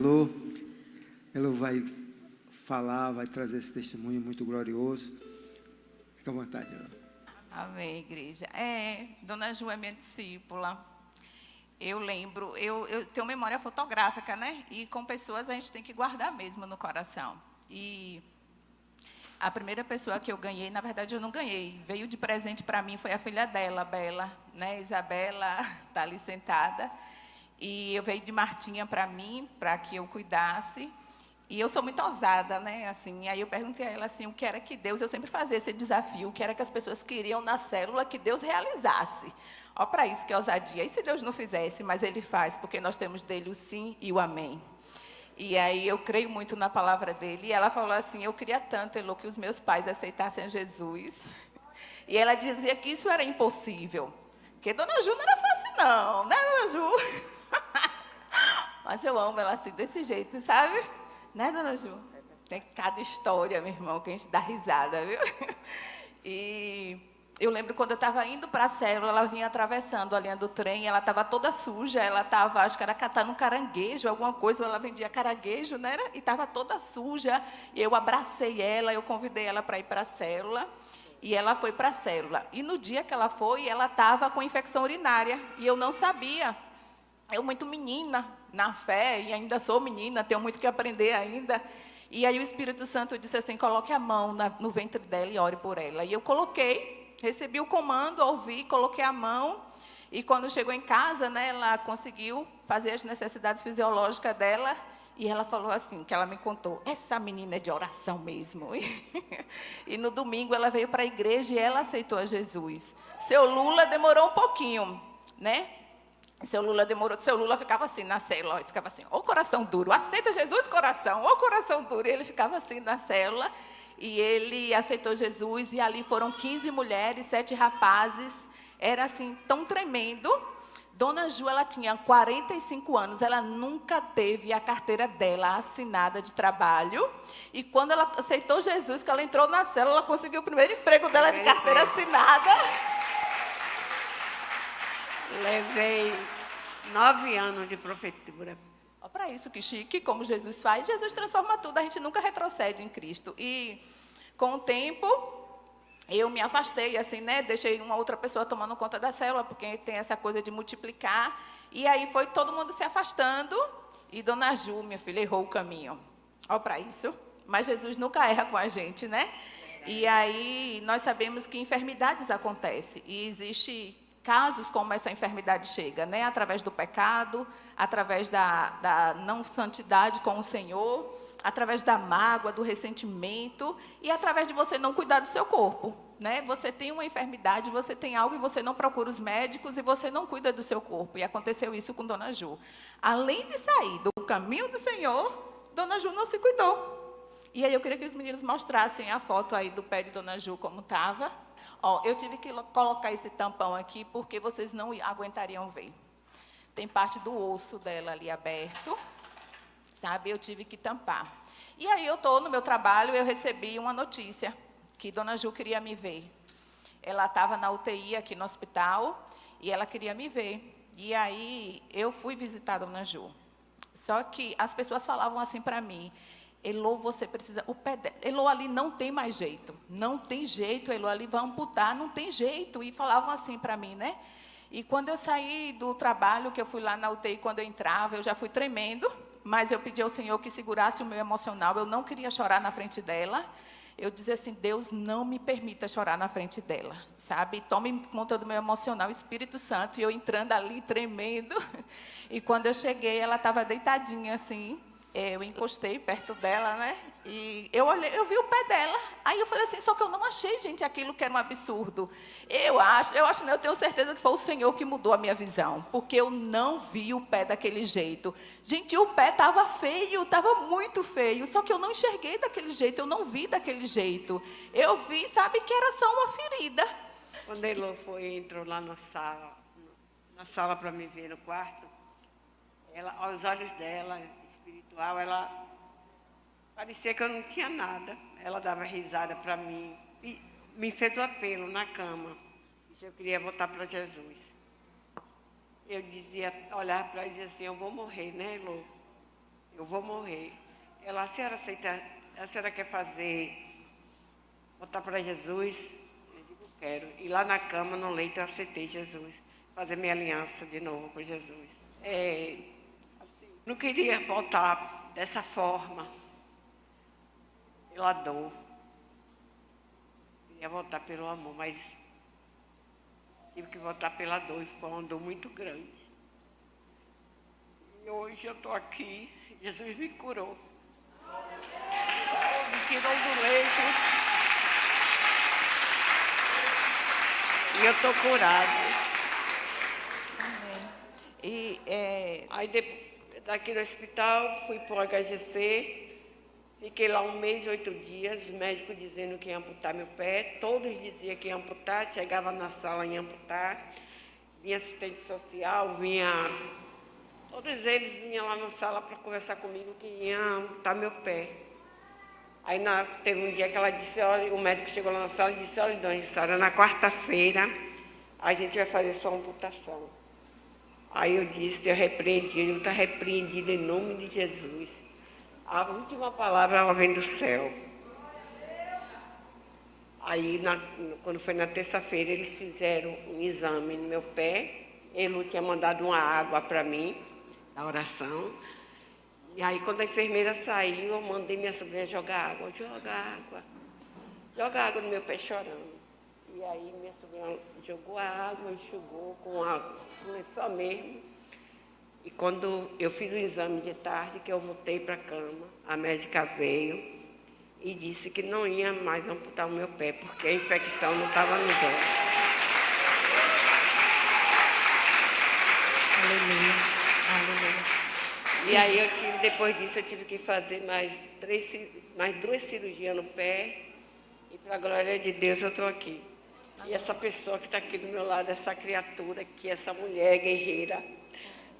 Elô. Elô vai falar, vai trazer esse testemunho muito glorioso. Fica à vontade, Elô. Amém, igreja. Dona Ju é minha discípula. Eu lembro, eu tenho memória fotográfica, né? E com pessoas a gente tem que guardar mesmo no coração. E a primeira pessoa que eu ganhei, na verdade eu não ganhei, veio de presente para mim, foi a filha dela, Bela, né? Isabela está ali sentada. E eu veio de Martinha para mim, para que eu cuidasse. E eu sou muito ousada, né? Assim, aí eu perguntei a ela assim, o que era que Deus, eu sempre fazia esse desafio, o que era que as pessoas queriam na célula que Deus realizasse. Ó, para isso que é ousadia. E se Deus não fizesse, mas Ele faz, porque nós temos dele o sim e o amém. E aí eu creio muito na palavra dele. E ela falou assim, eu queria tanto, Elô, que os meus pais aceitassem a Jesus. E ela dizia que isso era impossível. Porque Dona Ju não era fácil não, né, Dona Ju? Mas eu amo ela assim, desse jeito, sabe? Né, Dona Ju? Tem cada história, meu irmão, que a gente dá risada, viu? E eu lembro quando eu estava indo para a célula, ela vinha atravessando a linha do trem, ela estava toda suja, ela estava, acho que era catando um caranguejo, alguma coisa, ou ela vendia caranguejo, né? E estava toda suja. E eu abracei ela, eu convidei ela para ir para a célula. E ela foi para a célula. E no dia que ela foi, ela estava com infecção urinária. E eu não sabia. Eu muito menina na fé, e ainda sou menina, tenho muito que aprender ainda. E aí o Espírito Santo disse assim, coloque a mão no ventre dela e ore por ela. E eu coloquei, recebi o comando, ouvi, coloquei a mão. E quando chegou em casa, né, ela conseguiu fazer as necessidades fisiológicas dela. E ela falou assim, que ela me contou, essa menina é de oração mesmo. E no domingo ela veio para a igreja e ela aceitou a Jesus. Seu Lula demorou um pouquinho, né? Seu Lula demorou, seu Lula ficava assim na célula, ficava assim, ô coração duro, aceita Jesus, coração, ô coração duro. E ele ficava assim na célula, e ele aceitou Jesus, e ali foram 15 mulheres, 7 rapazes, era assim, tão tremendo. Dona Ju, ela tinha 45 anos, ela nunca teve a carteira dela assinada de trabalho, e quando ela aceitou Jesus, que ela entrou na célula, ela conseguiu o primeiro emprego dela de carteira assinada. Levei 9 anos de prefeitura. Olha para isso que chique, como Jesus faz. Jesus transforma tudo, a gente nunca retrocede em Cristo. E com o tempo, eu me afastei, assim, né? Deixei uma outra pessoa tomando conta da célula, porque tem essa coisa de multiplicar. E aí foi todo mundo se afastando. E Dona Ju, minha filha, errou o caminho. Olha para isso. Mas Jesus nunca erra com a gente, né? E aí nós sabemos que enfermidades acontecem. E existe casos como essa enfermidade chega, né? Através do pecado, através da não santidade com o Senhor, através da mágoa, do ressentimento e através de você não cuidar do seu corpo, né? Você tem uma enfermidade, você tem algo e você não procura os médicos e você não cuida do seu corpo. E aconteceu isso com Dona Ju. Além de sair do caminho do Senhor, Dona Ju não se cuidou. E aí eu queria que os meninos mostrassem a foto aí do pé de Dona Ju como estava. Ó, eu tive que colocar esse tampão aqui porque vocês não aguentariam ver. Tem parte do osso dela ali aberto, sabe? Eu tive que tampar. E aí eu estou no meu trabalho, eu recebi uma notícia que Dona Ju queria me ver. Ela estava na UTI aqui no hospital e ela queria me ver. E aí eu fui visitar Dona Ju. Só que as pessoas falavam assim para mim, Elô, você precisa, o pé dela, Elô, ali não tem mais jeito, não tem jeito, Elô, ali vai amputar, não tem jeito, e falavam assim para mim, né? E quando eu saí do trabalho, que eu fui lá na UTI, quando eu entrava, eu já fui tremendo, mas eu pedi ao Senhor que segurasse o meu emocional, eu não queria chorar na frente dela, eu dizia assim, Deus, não me permita chorar na frente dela, sabe? Tome conta do meu emocional, Espírito Santo, e eu entrando ali, tremendo, e quando eu cheguei, ela estava deitadinha assim, eu encostei perto dela, né? E eu olhei, eu vi o pé dela. Aí eu falei assim, só que eu não achei, gente, aquilo que era um absurdo. Eu tenho certeza que foi o Senhor que mudou a minha visão, porque eu não vi o pé daquele jeito. Gente, o pé estava feio, estava muito feio, só que eu não enxerguei daquele jeito, eu não vi daquele jeito. Eu vi, sabe, que era só uma ferida. Quando Elô entrou lá na sala para me ver no quarto, ela, aos olhos dela, espiritual, ela parecia que eu não tinha nada. Ela dava risada para mim e me fez o apelo na cama. Se eu queria voltar para Jesus. Eu dizia, olhava para ela e dizia assim, eu vou morrer, né, Elô? eu vou morrer. Ela, a senhora quer voltar para Jesus? Eu digo, quero. E lá na cama, no leito, eu aceitei Jesus. Fazer minha aliança de novo com Jesus. Assim, não queria voltar dessa forma, pela dor. Queria voltar pelo amor, mas tive que voltar pela dor, e foi uma dor muito grande. E hoje eu estou aqui, Jesus me curou. Me tirou do leito. E eu estou curada. Amém. E, Aí daqui no hospital, fui para o HGC. Fiquei lá 1 mês e 8 dias, os médicos dizendo que ia amputar meu pé. Todos diziam que ia amputar, chegava na sala e ia amputar. Vinha assistente social, todos eles vinham lá na sala para conversar comigo que iam amputar meu pé. Aí teve um dia que ela disse, olha, o médico chegou lá na sala e disse, olha, dona Sara, na quarta-feira a gente vai fazer sua amputação. Aí eu disse, eu repreendi, ele está repreendido em nome de Jesus. A última palavra, ela vem do céu. Aí, quando foi na terça-feira, eles fizeram um exame no meu pé. Ele tinha mandado uma água para mim, na oração. E aí, quando a enfermeira saiu, eu mandei minha sobrinha jogar água. Joga água no meu pé chorando. E aí, minha sobrinha jogou a água, enxugou com água, começou mesmo. E quando eu fiz o exame de tarde, que eu voltei para a cama, a médica veio e disse que não ia mais amputar o meu pé, porque a infecção não estava nos ossos. aleluia, aleluia. E aí, depois disso, eu tive que fazer mais 2 cirurgias no pé. E, para a glória de Deus, eu estou aqui. E essa pessoa que está aqui do meu lado, essa criatura aqui, essa mulher guerreira,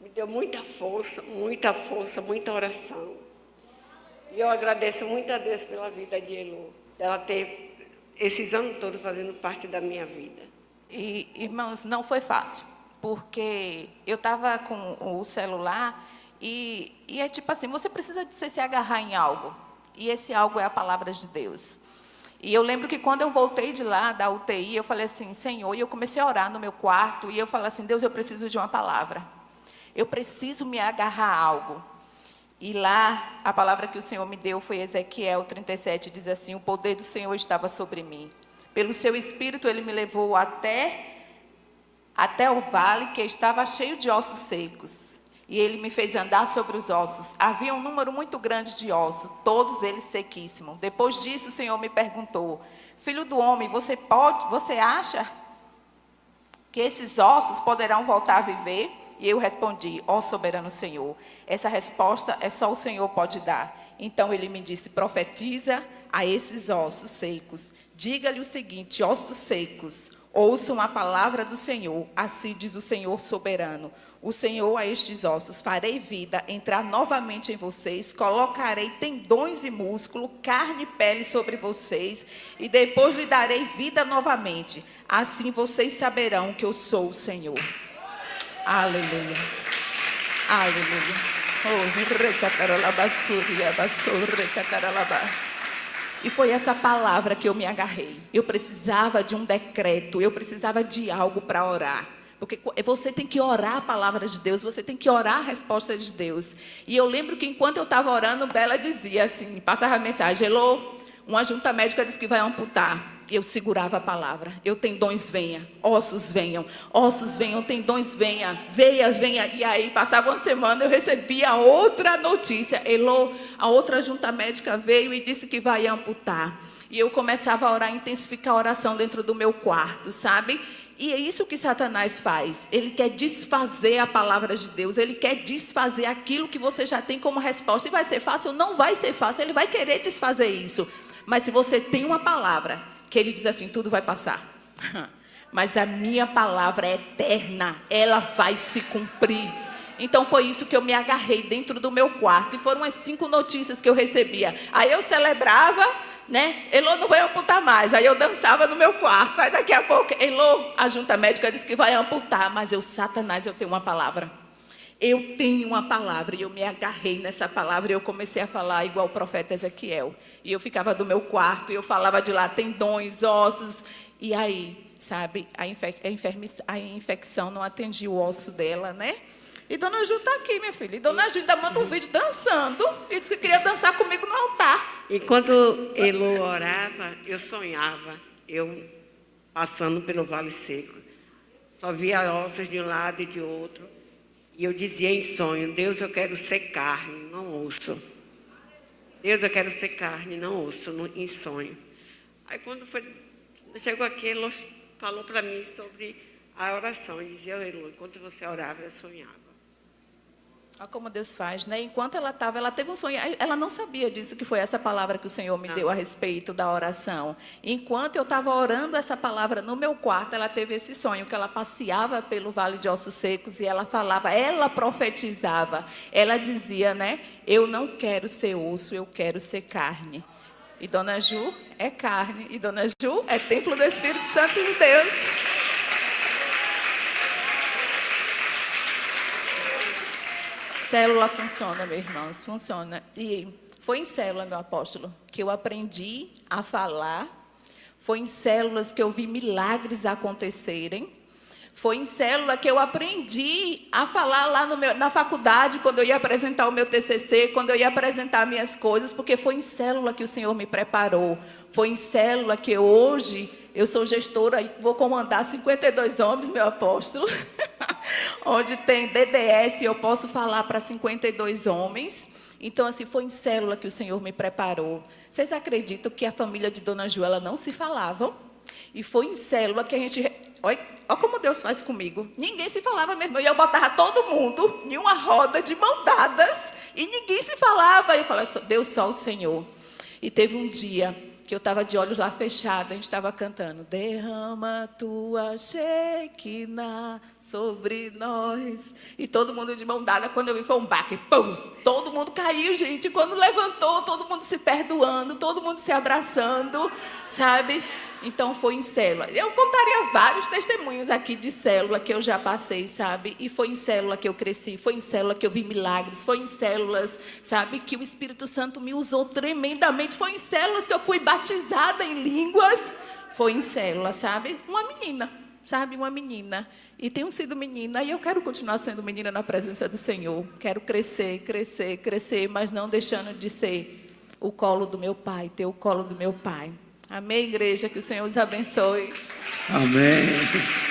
me deu muita força, muita oração. E eu agradeço muito a Deus pela vida de Elô, ela ter esses anos todos fazendo parte da minha vida. E, irmãos, não foi fácil, porque eu estava com o celular e é tipo assim, você precisa de se agarrar em algo, e esse algo é a palavra de Deus. E eu lembro que quando eu voltei de lá, da UTI, eu falei assim, Senhor, e eu comecei a orar no meu quarto, e eu falei assim, Deus, eu preciso de uma palavra. Eu preciso me agarrar a algo. E lá, a palavra que o Senhor me deu foi Ezequiel 37, diz assim, o poder do Senhor estava sobre mim. Pelo seu Espírito, Ele me levou até o vale que estava cheio de ossos secos. E Ele me fez andar sobre os ossos. Havia um número muito grande de ossos, todos eles sequíssimos. Depois disso, o Senhor me perguntou, filho do homem, você acha que esses ossos poderão voltar a viver? E eu respondi, ó soberano Senhor, essa resposta é só o Senhor pode dar. Então ele me disse, profetiza a esses ossos secos. Diga-lhe o seguinte, ossos secos, ouçam a palavra do Senhor, assim diz o Senhor soberano. O Senhor a estes ossos, farei vida, entrar novamente em vocês, colocarei tendões e músculo, carne e pele sobre vocês, e depois lhe darei vida novamente. Assim vocês saberão que eu sou o Senhor. Aleluia. Aleluia. E foi essa palavra que eu me agarrei. Eu precisava de um decreto, eu precisava de algo para orar. Porque você tem que orar a palavra de Deus, você tem que orar a resposta de Deus. E eu lembro que enquanto eu estava orando, Bela dizia assim, passava a mensagem, Elô, uma junta médica disse que vai amputar. Eu segurava a palavra, tendões venha, ossos venham, tendões venha, veias venha. E aí passava uma semana, eu recebia outra notícia. Elô, a outra junta médica veio e disse que vai amputar. E eu começava a orar, intensificar a oração dentro do meu quarto, sabe? E é isso que Satanás faz. Ele quer desfazer a palavra de Deus. Ele quer desfazer aquilo que você já tem como resposta. E vai ser fácil? Não vai ser fácil. Ele vai querer desfazer isso. Mas se você tem uma palavra, que ele diz assim, tudo vai passar. Mas a minha palavra é eterna. Ela vai se cumprir. Então foi isso que eu me agarrei dentro do meu quarto. E foram as 5 notícias que eu recebia. Aí eu celebrava, né? Elô não vai amputar mais. Aí eu dançava no meu quarto. Aí daqui a pouco, Elô, a junta médica disse que vai amputar. Mas Satanás, eu tenho uma palavra. eu tenho uma palavra, e eu me agarrei nessa palavra, e eu comecei a falar igual o profeta Ezequiel. E eu ficava do meu quarto, e eu falava de lá, tendões, ossos, e aí, sabe, a infecção não atingiu o osso dela, né? E Dona Ju está aqui, minha filha. E Dona Ju ainda manda um vídeo dançando, e disse que queria dançar comigo no altar. Enquanto Elo orava, eu sonhava, eu passando pelo Vale Seco. Só via ossos de um lado e de outro. E eu dizia em sonho, Deus, eu quero ser carne, não osso. Deus, eu quero ser carne, não osso, em sonho. Aí quando chegou aqui, ele falou para mim sobre a oração. E dizia, Elo, enquanto você orava, eu sonhava. Olha como Deus faz, né? Enquanto ela estava, ela teve um sonho. Ela não sabia disso, que foi essa palavra que o Senhor me deu a respeito da oração. Enquanto eu estava orando essa palavra no meu quarto, ela teve esse sonho, que ela passeava pelo Vale de Ossos Secos e ela falava, ela profetizava. Ela dizia, né? Eu não quero ser osso, eu quero ser carne. E Dona Ju é carne. E Dona Ju é templo do Espírito Santo de Deus. Célula funciona, meus irmãos, funciona. E foi em célula, meu apóstolo, que eu aprendi a falar. Foi em células que eu vi milagres acontecerem. Foi em célula que eu aprendi a falar lá na faculdade, quando eu ia apresentar o meu TCC, quando eu ia apresentar minhas coisas, porque foi em célula que o Senhor me preparou. Foi em célula que hoje eu sou gestora e vou comandar 52 homens, meu apóstolo. Onde tem DDS, eu posso falar para 52 homens. Então, assim, foi em célula que o Senhor me preparou. Vocês acreditam que a família de Dona Ju, ela não se falavam? E foi em célula que a gente... Olha como Deus faz comigo. Ninguém se falava mesmo. Eu botava todo mundo em uma roda de mão dadas e ninguém se falava. Eu falava, Deus, só o Senhor. E teve um dia que eu estava de olhos lá fechados, a gente estava cantando, derrama tua Shekinah sobre nós. E todo mundo de mão dada, quando eu vi, foi um baque, pum! Todo mundo caiu, gente. Quando levantou, todo mundo se perdoando, todo mundo se abraçando, sabe? Então, foi em célula. Eu contaria vários testemunhos aqui de célula que eu já passei, sabe? E foi em célula que eu cresci, foi em célula que eu vi milagres, foi em células, sabe? Que o Espírito Santo me usou tremendamente. Foi em células que eu fui batizada em línguas. Foi em célula, sabe? Uma menina, sabe? Uma menina. E tenho sido menina e eu quero continuar sendo menina na presença do Senhor. Quero crescer, crescer, crescer, mas não deixando de ser o colo do meu pai, ter o colo do meu pai. Amém, igreja? Que o Senhor os abençoe. Amém.